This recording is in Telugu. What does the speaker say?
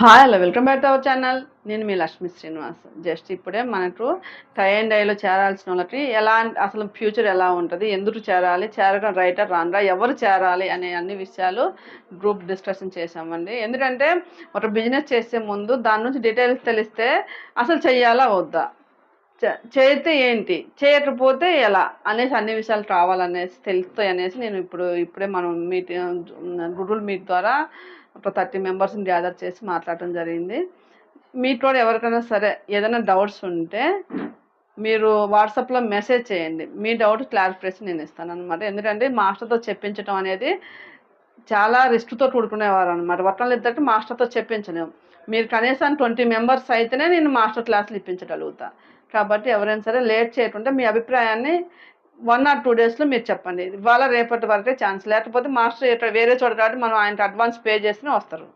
Hi hello welcome back to our channel. నేను మీ లక్ష్మీ శ్రీనివాస్. జస్ట్ ఇప్పుడే మనకు టై అండ్ డైలో చేరాల్సిన వాళ్ళకి అసలు ఫ్యూచర్ ఎలా ఉంటుంది, ఎందుకు చేరాలి, చేరడం రైటా రాండ్రా, ఎవరు చేరాలి అనే అన్ని విషయాలు గ్రూప్ డిస్కషన్ చేసామండి. ఎందుకంటే ఒక బిజినెస్ చేసే ముందు దాని నుంచి డీటెయిల్స్ తెలిస్తే అసలు చెయ్యాలా వద్దా, చేస్తే ఏంటి, చేయకపోతే ఎలా అనేసి అన్ని విషయాలు కావాలనేసి తెలుస్తాయి అనేసి నేను ఇప్పుడే మనం గూగుల్ మీట్ ద్వారా ఒక 30 మెంబర్స్ని గ్యాదర్ చేసి మాట్లాడటం జరిగింది. మీతో ఎవరికైనా సరే ఏదైనా డౌట్స్ ఉంటే మీరు వాట్సాప్లో మెసేజ్ చేయండి. మీ డౌట్ క్లారిఫికేషన్ నేను ఇస్తాను అనమాట. ఎందుకంటే మాస్టర్తో చెప్పించడం అనేది చాలా రిస్క్తో కూడుకునేవారు అనమాట. ఒక్కళ్ళిద్దరికి మాస్టర్తో చెప్పించలేము. మీరు కనీసం 20 మెంబర్స్ అయితేనే నేను మాస్టర్ క్లాసులు ఇప్పించగలుగుతా. కాబట్టి ఎవరైనా సరే లేట్ చేయకుండా మీ అభిప్రాయాన్ని 1 or 2 డేస్లో మీరు చెప్పండి. ఇవాళ రేపటి వరకే ఛాన్స్, లేకపోతే మాస్టర్ ఇక్కడ వేరే చోట కాబట్టి మనం ఆయనకి అడ్వాన్స్ పే చేస్తేనే వస్తారు.